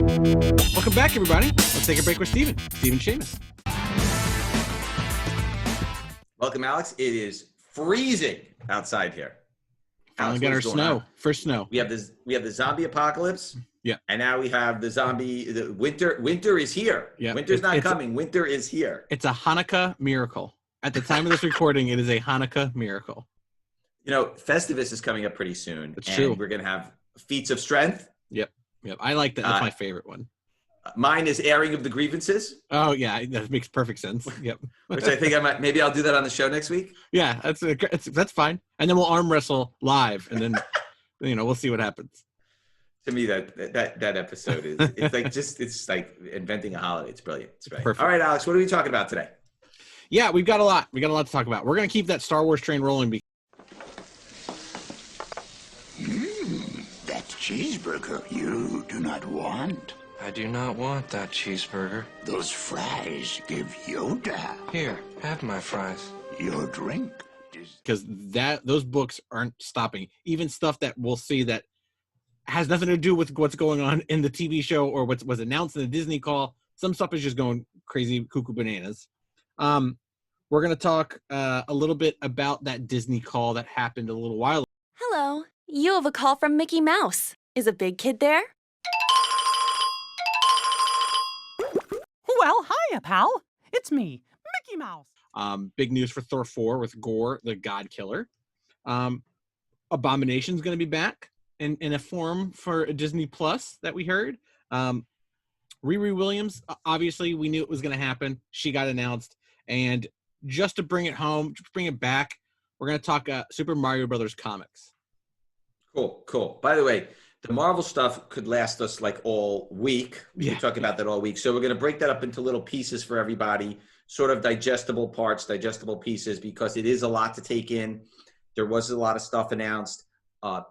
Welcome back, everybody. Let's take a break with Stephen Shamus. Welcome, Alex. It is freezing outside here. Finally got our snow. First snow. We have the zombie apocalypse. Yeah. And now we have the winter. Winter is here. Yeah. Winter's not coming. Winter is here. It's a Hanukkah miracle. At the time of this recording, it is a Hanukkah miracle. You know, Festivus is coming up pretty soon. That's true. We're going to have feats of strength. Yep. I like that. That's my favorite one. Mine is airing of the grievances. Oh yeah, that makes perfect sense. Yep. Which I think maybe I'll do that on the show next week. Yeah, that's fine. And then we'll arm wrestle live, and then we'll see what happens. To me, that episode it's like inventing a holiday. It's brilliant. It's brilliant. Perfect. All right, Alex, what are we talking about today? Yeah, we've got a lot. We got a lot to talk about. We're gonna keep that Star Wars train rolling. That cheeseburger you do not want. I do not want that cheeseburger. Those fries give Yoda. Here, have my fries. Your drink. Because those books aren't stopping. Even stuff that we'll see that has nothing to do with what's going on in the TV show or what was announced in the Disney call. Some stuff is just going crazy, cuckoo bananas. We're going to talk a little bit about that Disney call that happened a little while ago. Hello. You have a call from Mickey Mouse. Is a big kid there? Well, hiya, pal. It's me, Mickey Mouse. Big news for Thor 4 with Gorr the God Killer. Abomination's going to be back in a form for a Disney Plus that we heard. Riri Williams, obviously we knew it was going to happen. She got announced. And just to bring it home, to bring it back, we're going to talk Super Mario Brothers comics. Cool. By the way, the Marvel stuff could last us like all week. We can talk about that all week. So we're going to break that up into little pieces for everybody, sort of digestible parts, digestible pieces, because it is a lot to take in. There was a lot of stuff announced.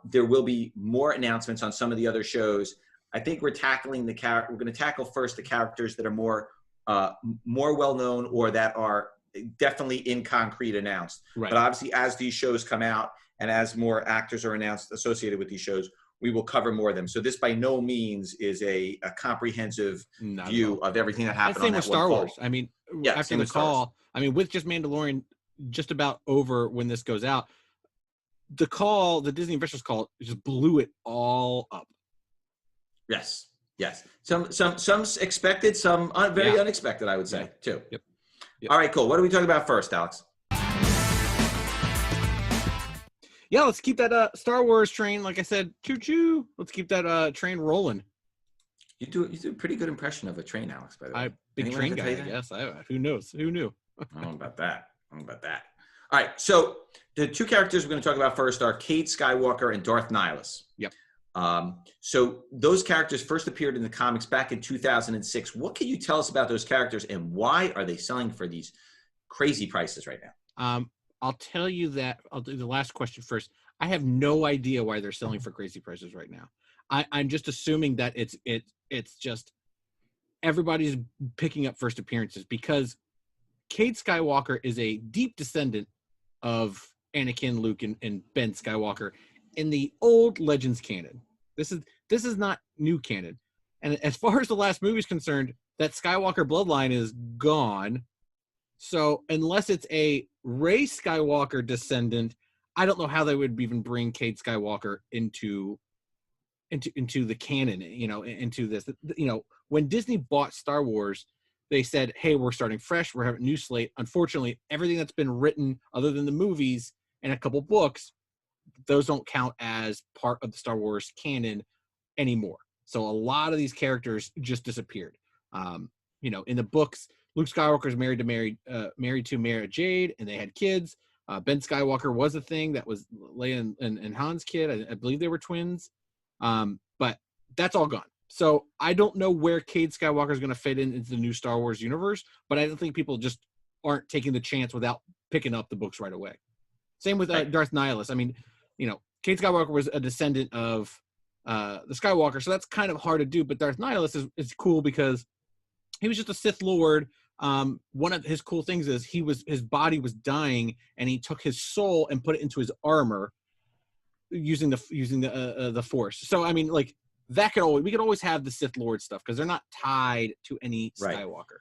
There will be more announcements on some of the other shows. I think we're tackling we're going to tackle first the characters that are more well-known or that are definitely in concrete announced. Right. But obviously, as these shows come out and as more actors are announced associated with these shows, we will cover more of them. So this by no means is a comprehensive view of everything that happened on that with Star Wars. Call. I mean, after the call, with just Mandalorian just about over when this goes out, the Disney Investors call just blew it all up. Yes. Some expected, some very unexpected, I would say, too. Yep. All right, cool. What are we talking about first, Alex? Yeah, let's keep that Star Wars train, like I said, choo-choo. Let's keep that train rolling. You do a pretty good impression of a train, Alex, by the way. Big train guy, yes. Who knows? Who knew? I don't know about that. All right, so the two characters we're going to talk about first are Cade Skywalker and Darth Nihilus. Yep. So those characters first appeared in the comics back in 2006. What can you tell us about those characters, and why are they selling for these crazy prices right now? I'll tell you that. I'll do the last question first. I have no idea why they're selling for crazy prices right now. I'm just assuming that it's just everybody's picking up first appearances because Cade Skywalker is a deep descendant of Anakin, Luke, and Ben Skywalker in the old Legends canon. This is not new canon. And as far as the last movie is concerned, that Skywalker bloodline is gone. So unless it's a Rey Skywalker descendant, I don't know how they would even bring Cade Skywalker into the canon, into this. When Disney bought Star Wars, they said, hey, we're starting fresh. We're having a new slate. Unfortunately, everything that's been written other than the movies and a couple books, those don't count as part of the Star Wars canon anymore. So a lot of these characters just disappeared. In the books, Luke Skywalker is married to Mara Jade, and they had kids. Ben Skywalker was a thing that was Leia and Han's kid. I believe they were twins. But that's all gone. So I don't know where Cade Skywalker is going to fit into the new Star Wars universe, but I don't think people just aren't taking the chance without picking up the books right away. Same with Darth Nihilus. I mean, Cade Skywalker was a descendant of the Skywalker, so that's kind of hard to do. But Darth Nihilus is cool because he was just a Sith Lord. One of his cool things is his body was dying, and he took his soul and put it into his armor using the Force. So I mean, like, we could always have the Sith Lord stuff because they're not tied to any Skywalker.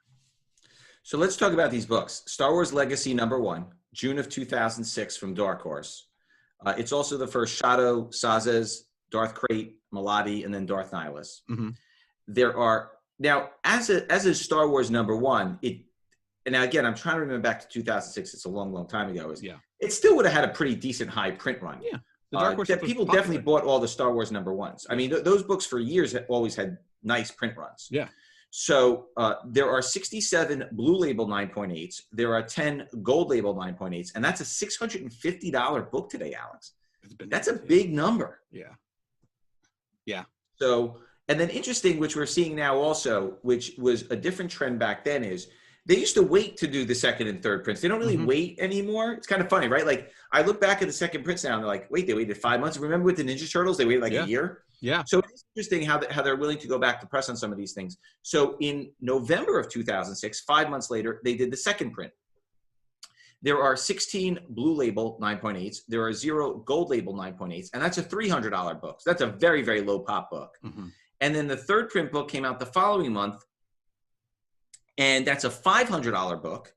So let's talk about these books. Star Wars Legacy #1, June of 2006 from Dark Horse. It's also the first Shadow, Sazez, Darth Krayt, Maladi, and then Darth Nihilus. Mm-hmm. There are now as a Star Wars #1. And now again, I'm trying to remember back to 2006. It's a long, long time ago. It still would have had a pretty decent high print run. Yeah, the Dark Horse people definitely bought all the Star Wars #1s. I mean, those books for years always had nice print runs. Yeah. So there are 67 Blue Label 9.8s. There are 10 Gold Label 9.8s, and that's a $650 book today, Alex. That's a big number. Yeah. Yeah. So, and then interesting, which we're seeing now also, which was a different trend back then, is they used to wait to do the second and third prints. They don't really wait anymore. It's kind of funny, right? Like I look back at the second prints now and they're like, wait, they waited 5 months. Remember with the Ninja Turtles, they waited like a year? Yeah. So it's interesting how they're willing to go back to press on some of these things. So in November of 2006, 5 months later, they did the second print. There are 16 Blue Label 9.8s. There are 0 Gold Label 9.8s. And that's a $300 book. So that's a very, very low pop book. Mm-hmm. And then the third print book came out the following month. And that's a $500 book.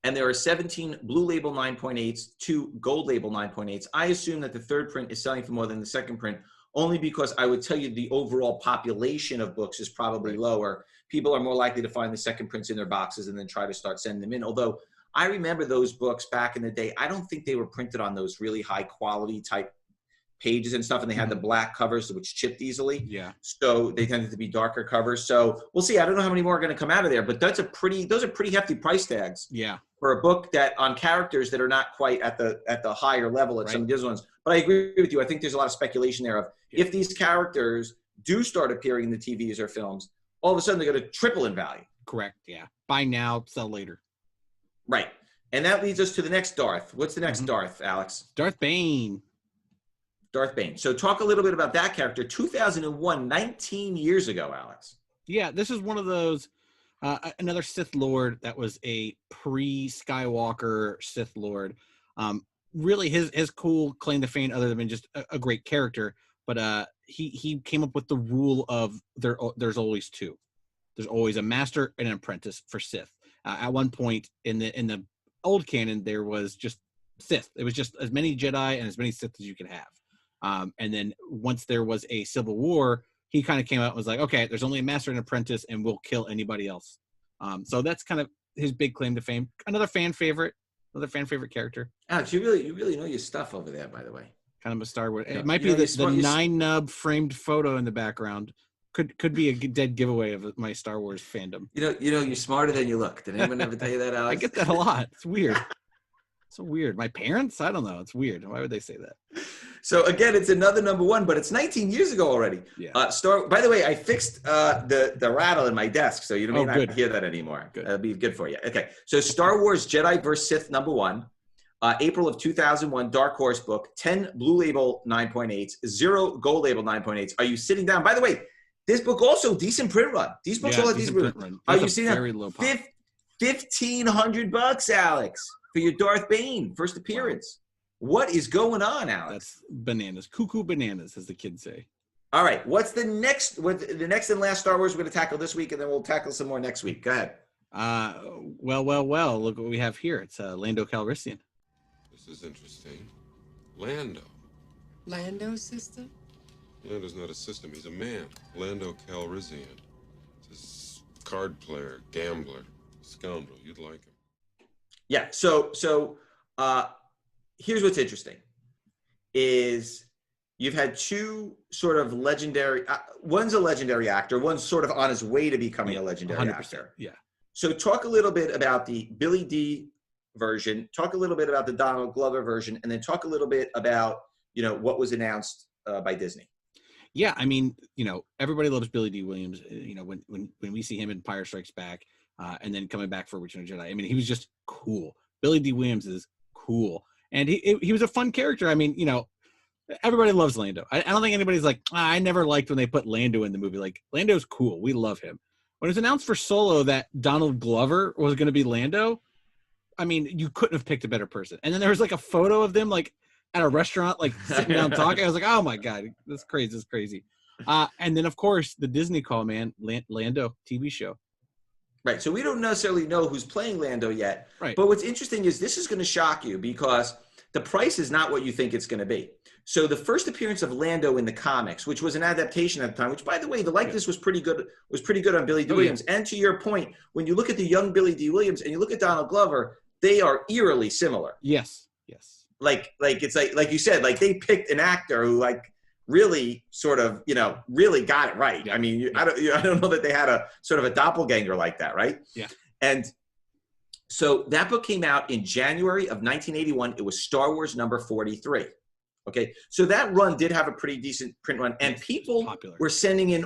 And there are 17 Blue Label 9.8s, 2 Gold Label 9.8s. I assume that the third print is selling for more than the second print, only because I would tell you the overall population of books is probably lower. People are more likely to find the second prints in their boxes and then try to start sending them in. Although I remember those books back in the day, I don't think they were printed on those really high quality type pages and stuff, and they had the black covers which chipped easily. Yeah. So they tended to be darker covers. So we'll see. I don't know how many more are going to come out of there, but those are pretty hefty price tags. Yeah. For a book that on characters that are not quite at the higher level at some of the other ones. But I agree with you. I think there's a lot of speculation there of if these characters do start appearing in the TVs or films, all of a sudden they're going to triple in value. Correct. Yeah. Buy now, sell later. Right. And that leads us to the next Darth. What's the next Darth, Alex? Darth Bane. Darth Bane. So talk a little bit about that character. 2001, 19 years ago, Alex. Yeah, this is one of those, another Sith Lord that was a pre-Skywalker Sith Lord. Really, his cool claim to fame, other than just a great character, but he came up with the rule of there's always two. There's always a master and an apprentice for Sith. At one point in the old canon, there was just Sith. It was just as many Jedi and as many Sith as you could have. And then once there was a civil war, he kind of came out and was like, okay, there's only a master and apprentice and we'll kill anybody else. So that's kind of his big claim to fame. Another fan favorite character. Alex, you really know your stuff over there, by the way. Kind of a Star Wars. It might be the 9 nub framed photo in the background. Could be a dead giveaway of my Star Wars fandom. You're smarter than you look. Did anyone ever tell you that, Alex? I get that a lot. It's weird. So weird. My parents? I don't know. It's weird. Why would they say that? So again, it's another #1, but it's 19 years ago already. Yeah. By the way, I fixed the rattle in my desk, so you may not hear that anymore. Good. That'll be good for you. Okay. So Star Wars Jedi vs. Sith #1, April of 2001, Dark Horse book, 10 Blue Label 9.8s, 0 Gold Label 9.8s. Are you sitting down? By the way, this book also decent print run. These books all have decent print run. Are you sitting down? $1,500, Alex, for your Darth Bane first appearance. Wow. What is going on, Alex? That's bananas. Cuckoo bananas, as the kids say. All right. What's the next and last Star Wars we're going to tackle this week, and then we'll tackle some more next week. Go ahead. Well. Look what we have here. It's Lando Calrissian. This is interesting. Lando. Lando system? Lando's not a system. He's a man. Lando Calrissian. He's a card player, gambler, scoundrel. You'd like him. Yeah. So here's what's interesting is you've had two sort of legendary, one's a legendary actor, one's sort of on his way to becoming a legendary 100%, actor. Yeah. So talk a little bit about the Billy D version, talk a little bit about the Donald Glover version, and then talk a little bit about, what was announced by Disney. Yeah. I mean, everybody loves Billy D. Williams, when we see him in Empire Strikes Back, and then coming back for Return of the Jedi. I mean, he was just cool. Billy D. Williams is cool. And he was a fun character. I mean, everybody loves Lando. I don't think anybody's like, I never liked when they put Lando in the movie. Like, Lando's cool. We love him. When it was announced for Solo that Donald Glover was going to be Lando, I mean, you couldn't have picked a better person. And then there was like a photo of them like at a restaurant, like sitting down talking. I was like, oh my God, this is crazy. And then, of course, the Disney call, man, Lando TV show. Right. So we don't necessarily know who's playing Lando yet. Right. But what's interesting is this is going to shock you because the price is not what you think it's going to be. So the first appearance of Lando in the comics, which was an adaptation at the time, which, by the way, the likeness was pretty good on Billy D. Williams. Yeah. And to your point, when you look at the young Billy D. Williams and you look at Donald Glover, they are eerily similar. Yes. Like it's like you said, like they picked an actor who like really sort of, really got it right. Yeah. I mean, I don't know that they had a sort of a doppelganger like that, right? Yeah. And so that book came out in January of 1981. It was Star Wars number 43. Okay. So that run did have a pretty decent print run, and people were sending in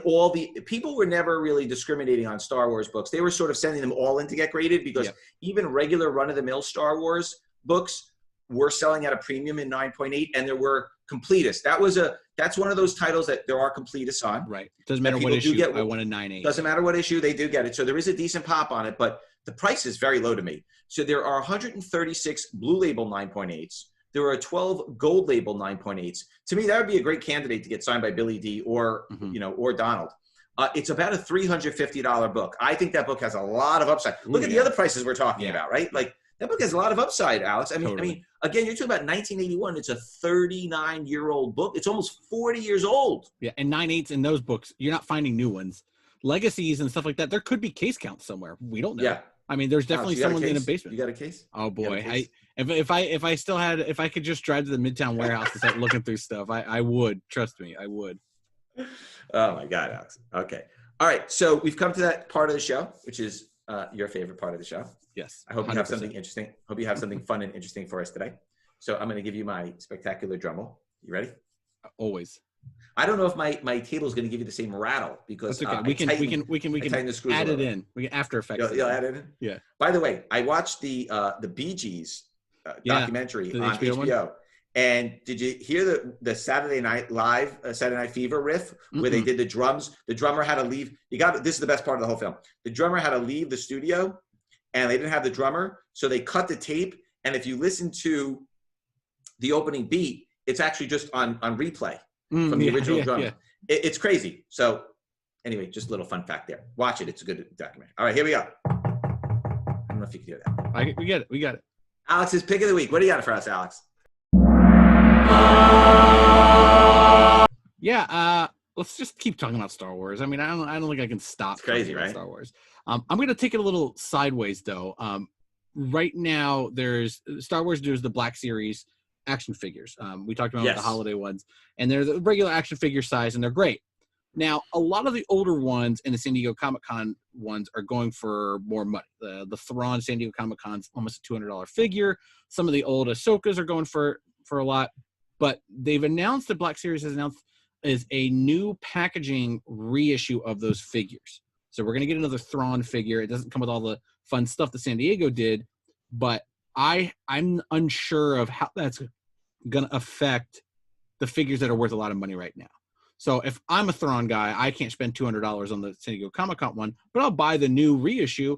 people were never really discriminating on Star Wars books. They were sort of sending them all in to get graded because even regular run-of-the-mill Star Wars books were selling at a premium in 9.8, and there were completists. That's one of those titles that there are completists on. Right. Doesn't matter what issue. I want a 9.8. Doesn't matter what issue, they do get it. So there is a decent pop on it, but the price is very low to me. So there are 136 blue label 9.8s. There are 12 gold label 9.8s. To me, that would be a great candidate to get signed by Billy D or or Donald. It's about a $350 book. I think that book has a lot of upside. Look at the other prices we're talking about, right? Like that book has a lot of upside, Alex. I mean, again, you're talking about 1981. It's a 39-year-old book. It's almost 40 years old. Yeah, and 9.8s in those books, you're not finding new ones. Legacies and stuff like that, there could be case counts somewhere. We don't know. Yeah. I mean, there's definitely someone in a basement. You got a case? Oh boy, if I could just drive to the Midtown warehouse and start looking through stuff, I would. Trust me, I would. Oh my God, Alex. Okay, all right. So we've come to that part of the show, which is your favorite part of the show. Yes. I hope you have something interesting. Hope you have something fun and interesting for us today. So I'm going to give you my spectacular drum roll. You ready? Always. I don't know if my table is going to give you the same rattle because that's okay. We can add it in. We can After Effects. You'll add it in. Yeah. By the way, I watched the Bee Gees documentary on HBO. And did you hear the Saturday Night Live, Saturday Night Fever riff where they did the drums? The drummer had to leave. This is the best part of the whole film. The drummer had to leave the studio, and they didn't have the drummer, so they cut the tape. And if you listen to the opening beat, it's actually just on replay from the original drummer. Yeah. It's crazy. So anyway, just a little fun fact there. Watch it. It's a good documentary. All right, here we go. I don't know if you can hear that. We got it. Alex's pick of the week. What do you got for us, Alex? Yeah, let's just keep talking about Star Wars. I mean, I don't think I can stop. It's crazy, right? Star Wars. I'm going to take it a little sideways though. Right now, there's Star Wars. There's the Black Series action figures. We talked about the holiday ones, and they're the regular action figure size, and they're great. Now, a lot of the older ones and the San Diego Comic-Con ones are going for more money. The Thrawn San Diego Comic-Con's almost a $200 figure. Some of the old Ahsokas are going for a lot. But they've announced, the Black Series has announced, is a new packaging reissue of those figures. So we're going to get another Thrawn figure. It doesn't come with all the fun stuff that San Diego did, but I'm unsure of how that's going to affect the figures that are worth a lot of money right now. So if I'm a Thrawn guy, I can't spend $200 on the San Diego Comic-Con one, but I'll buy the new reissue,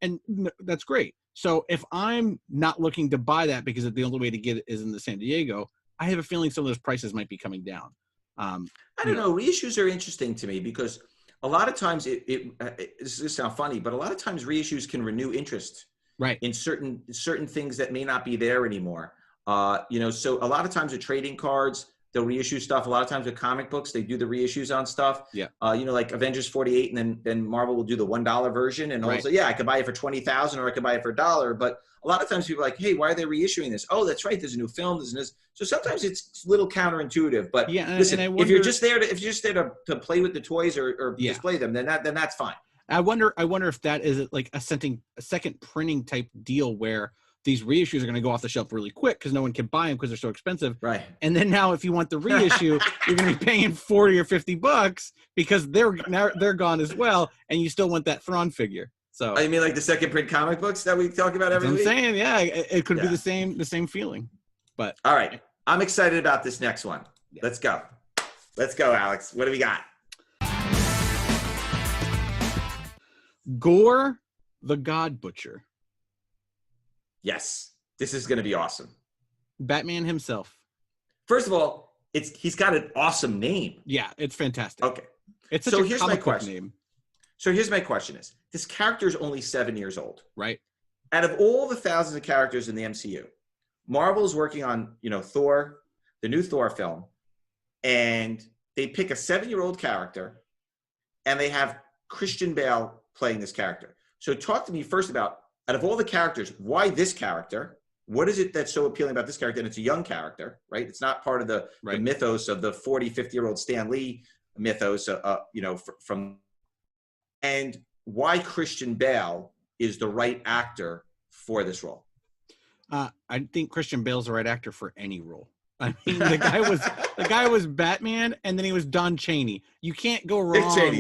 and that's great. So if I'm not looking to buy that because the only way to get it is in the San Diego, I have a feeling some of those prices might be coming down. I don't know. Reissues are interesting to me because a lot of times this is going to sound funny, but a lot of times reissues can renew interest in certain things that may not be there anymore. So a lot of times with trading cards, they'll reissue stuff. A lot of times with comic books, they do the reissues on stuff. Yeah. Like Avengers 48, and then Marvel will do the $1 version. And also, I could buy it for $20,000 or I could buy it for $1. But a lot of times people are like, hey, why are they reissuing this? Oh, that's right. There's a new film. There's this. So sometimes it's a little counterintuitive. But listen, if you're just there to play with the toys or display them, then that's fine. I wonder if that is like a second printing type deal where these reissues are going to go off the shelf really quick because no one can buy them because they're so expensive. Right. And then now if you want the reissue, you're going to be paying $40 or $50 because they're gone as well, and you still want that Thrawn figure. So you mean like the second print comic books that we talk about every week? I'm saying, yeah, it could be the same feeling. But all right, I'm excited about this next one. Yeah. Let's go, Alex. What do we got? Gorr the God Butcher. Yes, this is going to be awesome. Batman himself. First of all, he's got an awesome name. Yeah, it's fantastic. Okay. It's such a comic book name. So here's my question is, this character is only 7 years old. Right. Out of all the thousands of characters in the MCU, Marvel is working on, Thor, the new Thor film, and they pick a 7-year-old character, and they have Christian Bale playing this character. So talk to me first about, out of all the characters, why this character? What is it that's so appealing about this character? And it's a young character, right? It's not part of the mythos of the 40, 50-year-old Stan Lee mythos, from. And why Christian Bale is the right actor for this role? I think Christian Bale's the right actor for any role. I mean, the guy was Batman, and then he was Don Chaney. You can't go wrong.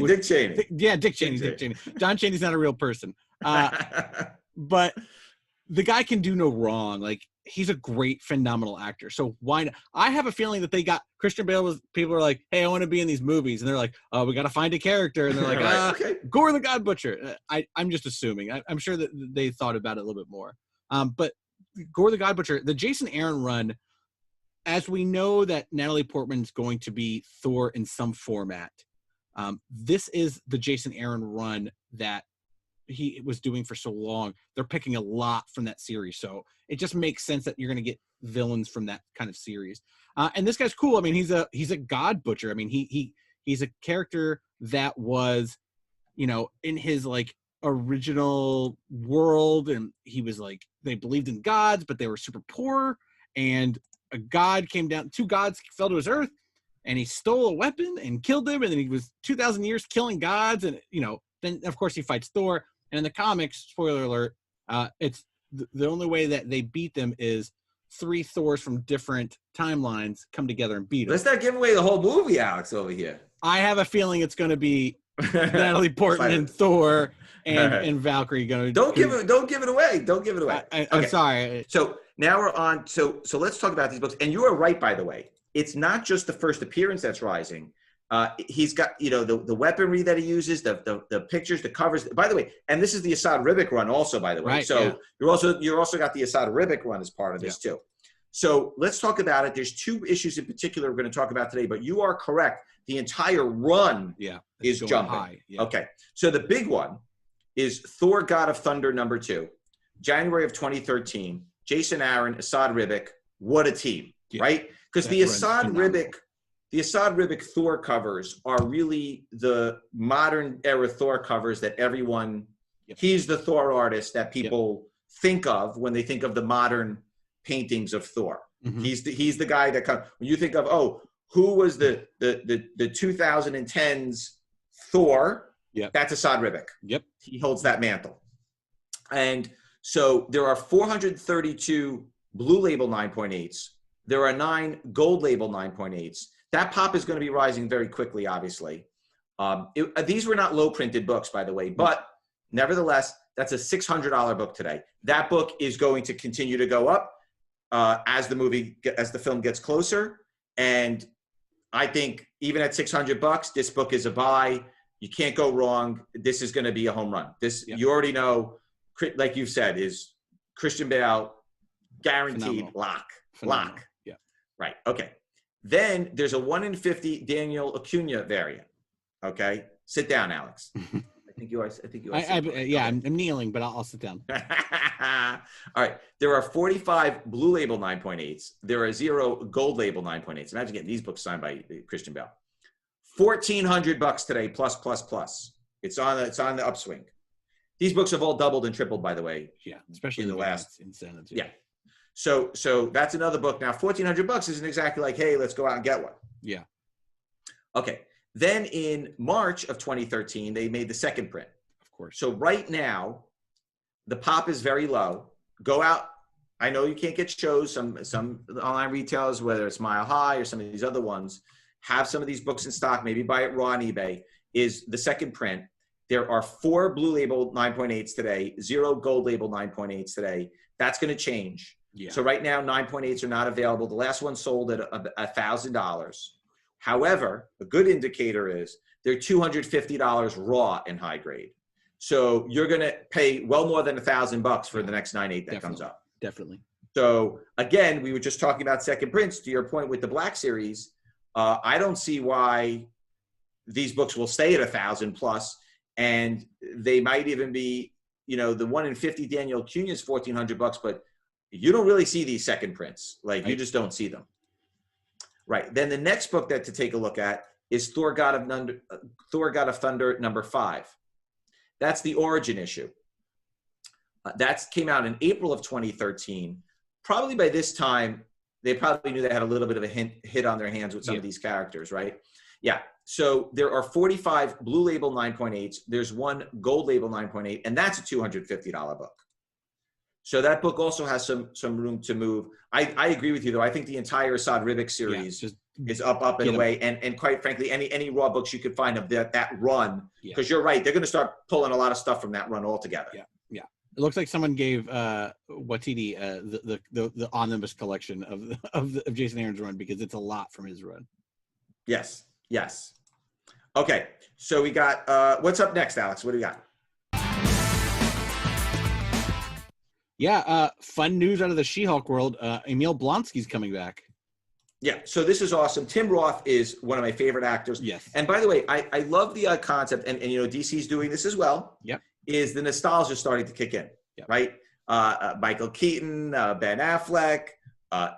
Dick Cheney. Dick Cheney. Don Chaney's not a real person. But the guy can do no wrong. Like, he's a great, phenomenal actor. So why not? I have a feeling that they got Christian Bale. People are like, hey, I want to be in these movies. And they're like, oh, we got to find a character. And they're like, okay. Gorr the God Butcher. I'm just assuming. I'm sure that they thought about it a little bit more. But Gorr the God Butcher, the Jason Aaron run, as we know that Natalie Portman's going to be Thor in some format, this is the Jason Aaron run that he was doing for so long. They're picking a lot from that series. So it just makes sense that you're going to get villains from that kind of series. And this guy's cool. I mean, he's a God Butcher. I mean, he's a character that was, in his like original world, and he was like, they believed in gods, but they were super poor, and a god came down, 2 gods fell to his earth, and he stole a weapon and killed him, and then he was 2,000 years killing gods, and then of course he fights Thor. And in the comics, spoiler alert, it's the only way that they beat them is 3 Thors from different timelines come together and beat him. Let's not give away the whole movie, Alex, over here. I have a feeling it's going to be Natalie Portman and Thor and Valkyrie going to. Don't give it away. Don't give it away. I'm sorry. So now we're on. So let's talk about these books. And you are right, by the way. It's not just the first appearance that's rising. He's got the weaponry that he uses, the pictures, the covers. By the way, and this is the Asad Ribic run also, by the way. Right, so yeah. you're also got the Asad Ribic run as part of this too. So let's talk about it. There's 2 issues in particular we're going to talk about today, but you are correct. The entire run is jumping. High. Yeah. Okay. So the big one is Thor God of Thunder #2, January of 2013. Jason Aaron, Asad Ribic. What a team, right? Because the Asad Ribic Thor covers are really the modern era Thor covers that everyone, he's the Thor artist that people think of when they think of the modern paintings of Thor. Mm-hmm. He's the guy that comes, when you think of, who was the 2010s Thor? Yep. That's Asad Ribic. Yep. He holds that mantle. And so there are 432 blue label 9.8s. There are 9 gold label 9.8s. That pop is going to be rising very quickly, obviously. These were not low printed books, by the way, but nevertheless, that's a $600 book today. That book is going to continue to go up as the film gets closer. And I think even at $600, this book is a buy. You can't go wrong. This is going to be a home run. You already know, like you've said, is Christian Bale guaranteed. Phenomenal. Lock. Yeah. Right. Okay. Then there's a 1 in 50 Daniel Acuna variant. Okay. Sit down, Alex. I think you are. I'm kneeling, but I'll sit down. All right. There are 45 blue label 9.8s. There are 0 gold label 9.8s. Imagine getting these books signed by Christian Bale. $1,400 today, plus. It's on the upswing. These books have all doubled and tripled, by the way. Yeah, especially in the last incentives. Yeah. So that's another book. Now, $1,400 isn't exactly like, hey, let's go out and get one. Yeah. Okay. Then in March of 2013, they made the second print. Of course. So right now, the pop is very low. Go out. I know you can't get shows. Some online retailers, whether it's Mile High or some of these other ones, have some of these books in stock. Maybe buy it raw on eBay. Is the second print. There are 4 blue label 9.8s today, 0 gold label 9.8s today. That's going to change. Yeah. So right now, 9.8s are not available. The last one sold at $1,000. However, a good indicator is they're $250 raw in high grade. So you're going to pay well more than $1,000 for the next 9.8 that comes up. Definitely. So again, we were just talking about second prints. To your point with the Black Series, I don't see why these books will stay at 1,000 plus, and they might even be, the 1 in 50 Daniel Cunha is $1,400, but you don't really see these second prints. Like, you just don't see them. Right. Then the next book to take a look at is Thor God of Thunder number 5. That's the origin issue. That came out in April of 2013. Probably by this time, they probably knew they had a little bit of a hit on their hands with some of these characters, right? Yeah. So there are 45 Blue Label 9.8s. There's one Gold Label 9.8, and that's a $250 book. So that book also has some room to move. I agree with you, though. I think the entire Assad Ribic series is up and away. And quite frankly, any Raw books you could find of that run, because you're right, they're going to start pulling a lot of stuff from that run altogether. Yeah. It looks like someone gave Watiti the omnibus collection of Jason Aaron's run, because it's a lot from his run. Yes. Okay, so we got what's up next, Alex? What do we got? Yeah, fun news out of the She-Hulk world. Emil Blonsky's coming back. Yeah, so this is awesome. Tim Roth is one of my favorite actors. Yes. And by the way, I love the concept, and DC's doing this as well. Yep. Is the nostalgia starting to kick in, right? Michael Keaton, Ben Affleck.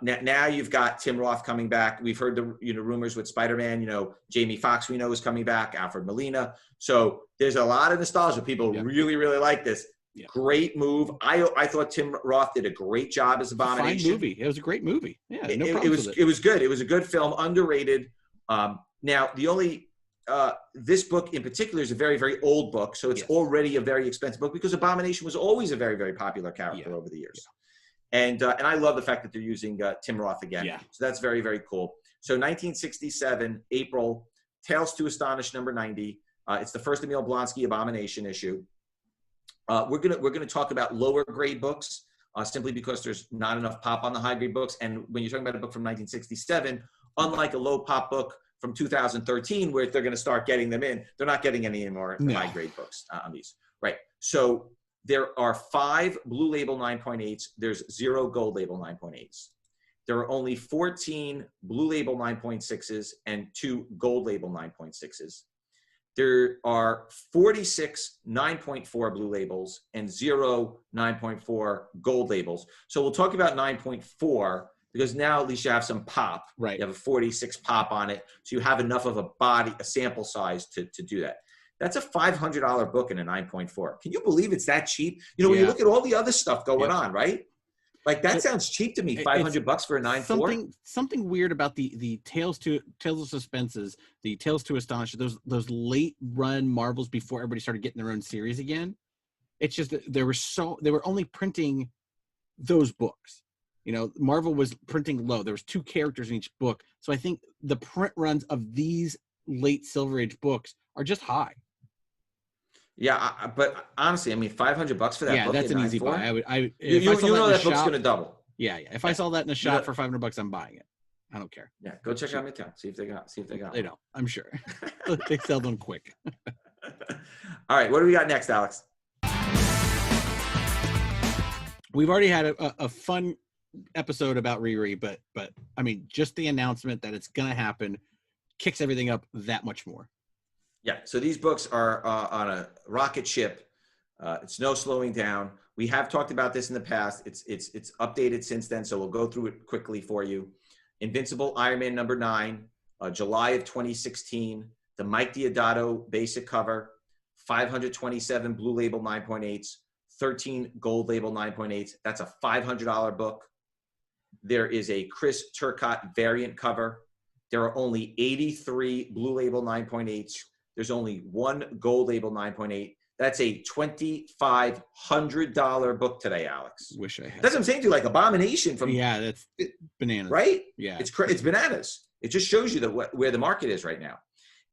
Now you've got Tim Roth coming back. We've heard the rumors with Spider-Man. Jamie Foxx we know is coming back. Alfred Molina. So there's a lot of nostalgia. People really, really like this. Yeah. Great move. I thought Tim Roth did a great job as Abomination. Fine movie. It was a great movie. Yeah, no it was good. It was a good film, underrated. Now the only this book in particular is a very, very old book, so it's already a very expensive book, because Abomination was always a very, very popular character over the years. And I love the fact that they're using Tim Roth again. Yeah. So that's very, very cool. So 1967, April, Tales to Astonish number 90. It's the first Emil Blonsky Abomination issue. We're gonna talk about lower grade books, simply because there's not enough pop on the high grade books. And when you're talking about a book from 1967, unlike a low pop book from 2013, where they're going to start getting them in, they're not getting any more high grade books on these. Right. So there are 5 Blue Label 9.8s. There's 0 Gold Label 9.8s. There are only 14 Blue Label 9.6s and 2 Gold Label 9.6s. There are 46 9.4 Blue Labels and 0 9.4 Gold Labels. So we'll talk about 9.4, because now at least you have some pop. Right. You have a 46 pop on it, so you have enough of a sample size to do that. That's a $500 book in a 9.4. Can you believe it's that cheap? When you look at all the other stuff going on, right? Like, that sounds cheap to me. $500 for a 9.4. Something weird about the Tales of Suspenses, the Tales to Astonish, those late run Marvels before everybody started getting their own series again. It's just that they were only printing those books. Marvel was printing low. There was 2 characters in each book. So I think the print runs of these late Silver Age books are just high. Yeah, but honestly, I mean, $500 for that book. Yeah, that's an easy buy. You know that book's going to double. Yeah. If I saw that in a shop for $500, I'm buying it. I don't care. Yeah, go check out Midtown. See if they got. They don't. I'm sure. They sell them quick. All right, what do we got next, Alex? We've already had a fun episode about Riri, but I mean, just the announcement that it's going to happen kicks everything up that much more. Yeah, so these books are on a rocket ship. It's no slowing down. We have talked about this in the past. It's updated since then, so we'll go through it quickly for you. Invincible Iron Man number 9, July of 2016. The Mike Deodato basic cover, 527 Blue Label 9.8s, 13 Gold Label 9.8s. That's a $500 book. There is a Chris Turcotte variant cover. There are only 83 Blue Label 9.8s. There's only 1 Gold Label 9.8. That's a $2,500 book today, Alex. Wish I had. That's what I'm saying to you, like Abomination from. Yeah, that's bananas. Right? Yeah. It's bananas. It just shows you where the market is right now.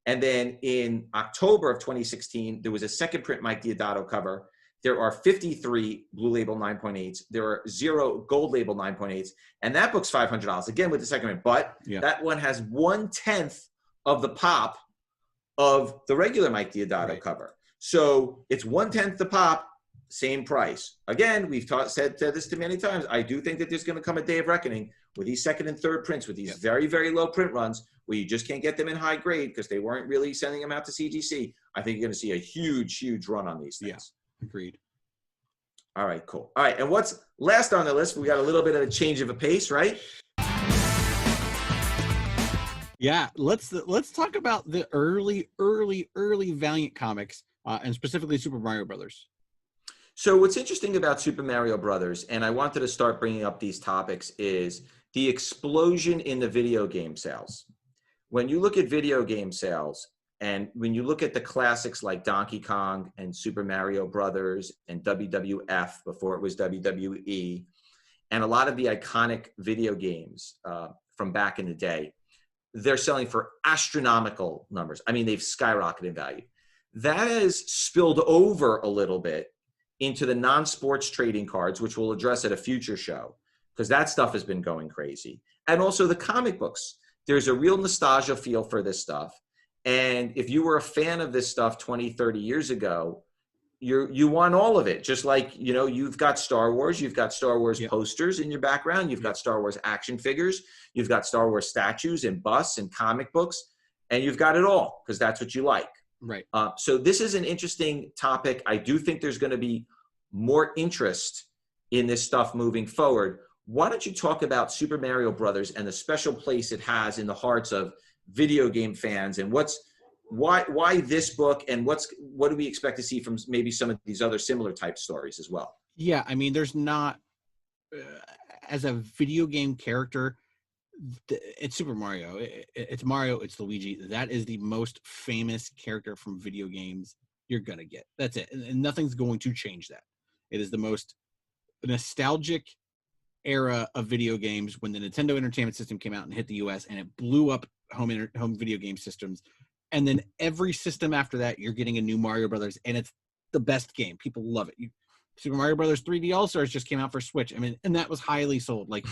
And then in October of 2016, there was a second print Mike Deodato cover. There are 53 Blue Label 9.8s. There are 0 Gold Label 9.8s. And that book's $500, again, with the second print. But that one has 1/10 of the pop of the regular Mike Deodato cover. So it's 1/10 the pop, same price. Again, we've said this to many times. I do think that there's going to come a day of reckoning with these second and third prints, with these very, very low print runs, where you just can't get them in high grade because they weren't really sending them out to CGC, I think you're going to see a huge, huge run on these things. Yeah, agreed. All right, cool. All right, and what's last on the list? We got a little bit of a change of a pace, right? Yeah, let's talk about the early Valiant comics, and specifically Super Mario Brothers. So what's interesting about Super Mario Brothers, and I wanted to start bringing up these topics, is the explosion in the video game sales. When you look at video game sales, and when you look at the classics like Donkey Kong and Super Mario Brothers and WWF before it was WWE, and a lot of the iconic video games from back in the day, they're selling for astronomical numbers. I mean, they've skyrocketed in value. That has spilled over a little bit into the non-sports trading cards, which we'll address at a future show, because that stuff has been going crazy. And also the comic books. There's a real nostalgia feel for this stuff. And if you were a fan of this stuff 20, 30 years ago, you want all of it. Just like, you know, you've got Star Wars posters in your background. You've got Star Wars action figures. You've got Star Wars statues and busts and comic books. And you've got it all because that's what you like. Right. So this is an interesting topic. I do think there's going to be more interest in this stuff moving forward. Why don't you talk about Super Mario Brothers and the special place it has in the hearts of video game fans, and why this book, and what do we expect to see from maybe some of these other similar type stories as well? Yeah, I mean, there's not as a video game character. It's Super Mario. It's Mario. It's Luigi. That is the most famous character from video games you're gonna get. That's it, and nothing's going to change that. It is the most nostalgic era of video games when the Nintendo Entertainment System came out and hit the U.S. and it blew up home video game systems. And then every system after that, you're getting a new Mario Brothers, and it's the best game. People love it. Super Mario Brothers 3D All-Stars just came out for Switch. I mean, and that was highly sold. Like,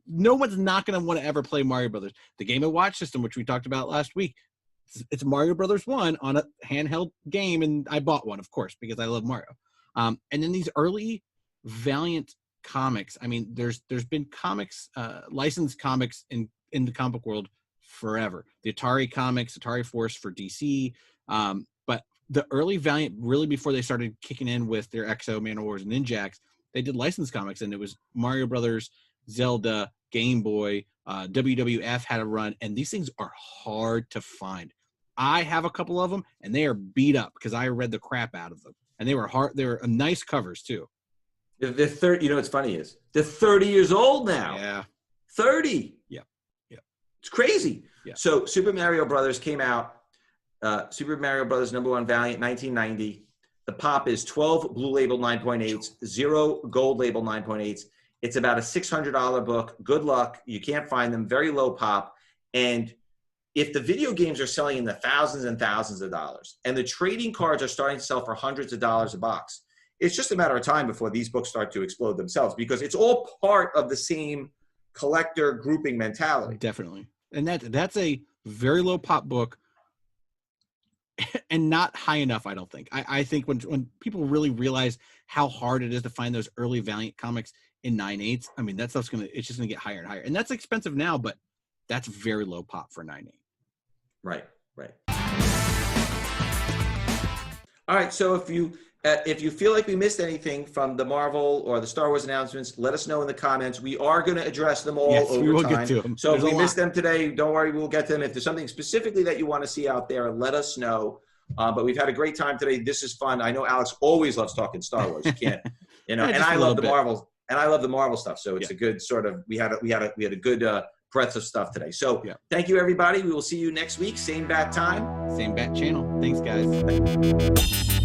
no one's not going to want to ever play Mario Brothers. The Game & Watch system, which we talked about last week, it's Mario Brothers 1 on a handheld game, and I bought one, of course, because I love Mario. And then these early Valiant comics. I mean, there's been comics, licensed comics in the comic book world forever. The Atari comics, Atari Force for DC, but the early Valiant, really before they started kicking in with their XO, Man Wars, and Ninjax, they did licensed comics, and it was Mario Brothers, Zelda, Game Boy, WWF had a run, and these things are hard to find. I have a couple of them, and they are beat up because I read the crap out of them, and they were hard. They were nice covers too. They're 30. You know what's funny is they're 30 years old now. Yeah, 30. Yeah. It's crazy. Yeah. So Super Mario Brothers came out. Super Mario Brothers #1 Valiant 1990. The pop is 12 blue label 9.8s, 0 gold label 9.8s. It's about a $600 book. Good luck. You can't find them. Very low pop. And if the video games are selling in the thousands and thousands of dollars, and the trading cards are starting to sell for hundreds of dollars a box, it's just a matter of time before these books start to explode themselves, because it's all part of the same collector grouping mentality. Definitely. And that's a very low pop book and not high enough, I don't think. I think when people really realize how hard it is to find those early Valiant comics in 9.8, I mean, that stuff's it's just gonna get higher and higher. And that's expensive now, but that's very low pop for 9.8. Right. All right, so if you feel like we missed anything from the Marvel or the Star Wars announcements, let us know in the comments. We are going to address them all over we will time. Get to them. So There's if we missed them today, don't worry, we'll get to them. If there's something specifically that you want to see out there, let us know. But we've had a great time today. This is fun. I know Alex always loves talking Star Wars. You can't, and I love the Marvel, and I love the Marvel stuff. So it's a good sort of we had a good breadth of stuff today. So thank you, everybody. We will see you next week. Same bat time. Same bat channel. Thanks, guys.